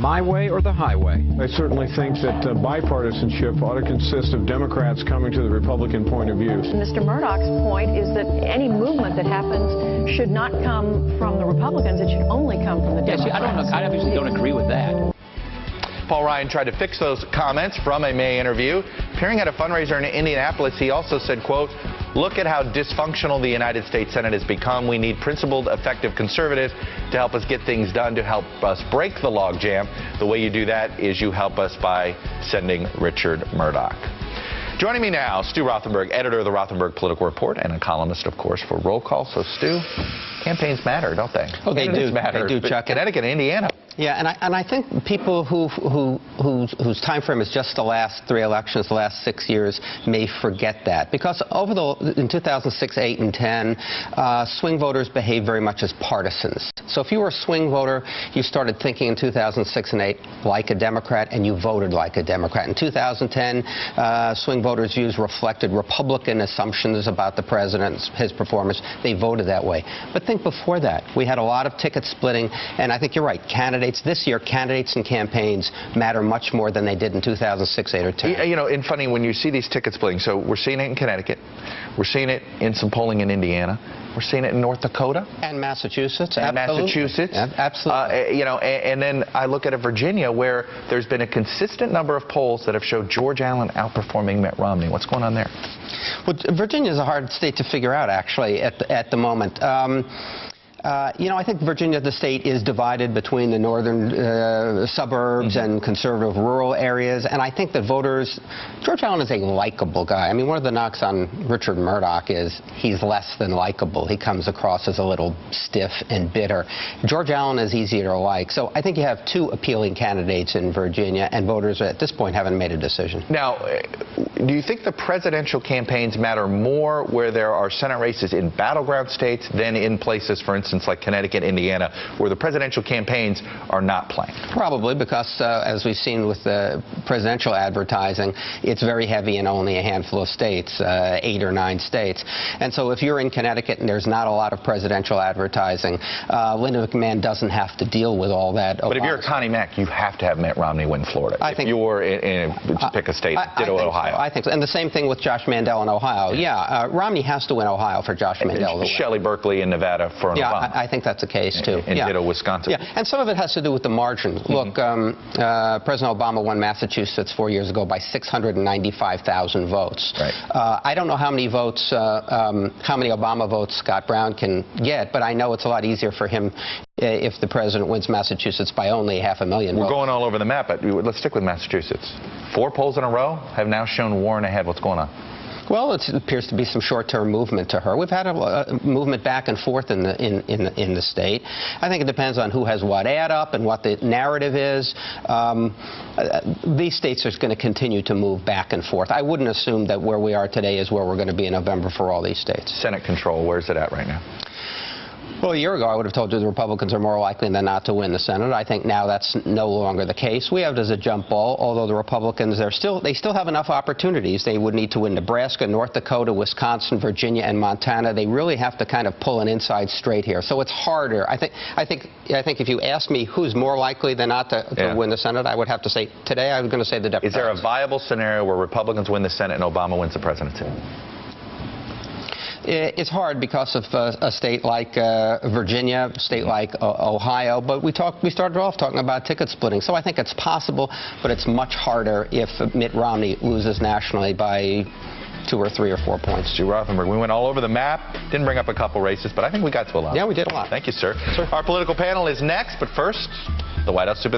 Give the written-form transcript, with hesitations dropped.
My way or the highway. I certainly think that bipartisanship ought to consist of Democrats coming to the Republican point of view. Mr. Murdoch's point is that any movement that happens should not come from the Republicans. It should only come from the Democrats. I obviously don't agree with that. Paul Ryan tried to fix those comments from a May interview. Appearing at a fundraiser in Indianapolis, he also said, quote, "Look at how dysfunctional the United States Senate has become. We need principled, effective conservatives to help us get things done, to help us break the logjam. The way you do that is you help us by sending Richard Murdoch." Joining me now, Stu Rothenberg, editor of the Rothenberg Political Report and a columnist, of course, for Roll Call. So, Stu, campaigns matter, don't they? Oh, they do. Matter. They do, Chuck. Connecticut and Indiana. Yeah, and I think people whose time frame is just the last 3 elections, the last 6 years, may forget that, because in 2006, 8, and 10, swing voters behaved very much as partisans. So if you were a swing voter, you started thinking in 2006 and 8 like a Democrat, and you voted like a Democrat. In 2010, swing voters' views reflected Republican assumptions about the president, his performance. They voted that way. But think before that, we had a lot of ticket splitting, and I think you're right. This year, candidates and campaigns matter much more than they did in 2006, 8, or 10. You know, and funny, when you see these ticket splitting, so we're seeing it in Connecticut, we're seeing it in some polling in Indiana, we're seeing it in North Dakota. And Massachusetts. And absolutely. Massachusetts. Yeah, absolutely. You know, and then I look at Virginia, where there's been a consistent number of polls that have showed George Allen outperforming Mitt Romney. What's going on there? Well, Virginia is a hard state to figure out, actually, at the moment. You know, I think Virginia, the state, is divided between the northern suburbs and conservative rural areas, and I think that voters, George Allen is a likable guy. I mean, one of the knocks on Richard Murdoch is he's less than likable. He comes across as a little stiff and bitter. George Allen is easier to like. So I think you have 2 appealing candidates in Virginia, and voters at this point haven't made a decision. Now, do you think the presidential campaigns matter more where there are Senate races in battleground states than in places, for instance, like Connecticut, Indiana, where the presidential campaigns are not playing? Probably, because as we've seen with the presidential advertising, it's very heavy in only a handful of states, 8 or 9 states. And so if you're in Connecticut and there's not a lot of presidential advertising, Linda McMahon doesn't have to deal with all that. But if you're Connie Mack, you have to have Mitt Romney win Florida. I think you're to pick a state, ditto Ohio. I think so. And the same thing with Josh Mandel in Ohio. Yeah, Romney has to win Ohio for Josh Mandel to win. Shelley Berkeley in Nevada for an Obama. I think that's the case, too. And ditto Wisconsin. Yeah, and some of it has to do with the margin. Look, President Obama won Massachusetts 4 years ago by 695,000 votes. Right. I don't know how many votes, how many Obama votes Scott Brown can get, but I know it's a lot easier for him if the president wins Massachusetts by only 500,000 votes. We're going all over the map, but let's stick with Massachusetts. 4 polls in a row have now shown Warren ahead. What's going on? Well, it appears to be some short-term movement to her. We've had a movement back and forth in the state. I think it depends on who has what add up and what the narrative is. These states are going to continue to move back and forth. I wouldn't assume that where we are today is where we're going to be in November for all these states. Senate control, where's it at right now? Well, a year ago, I would have told you the Republicans are more likely than not to win the Senate. I think now that's no longer the case. We have it as a jump ball, although the Republicans, they still have enough opportunities. They would need to win Nebraska, North Dakota, Wisconsin, Virginia, and Montana. They really have to kind of pull an inside straight here. So it's harder. I think if you ask me who's more likely than not to win the Senate, I would have to say today I was going to say the Democrats. Is there a viable scenario where Republicans win the Senate and Obama wins the presidency? It's hard because of a state like Virginia, a state like Ohio, but we started off talking about ticket splitting. So I think it's possible, but it's much harder if Mitt Romney loses nationally by 2 or 3 or 4 points. Stu Rothenberg, we went all over the map, didn't bring up a couple races, but I think we got to a lot. Yeah, we did a lot. Thank you, sir. Our political panel is next, but first, the White House Super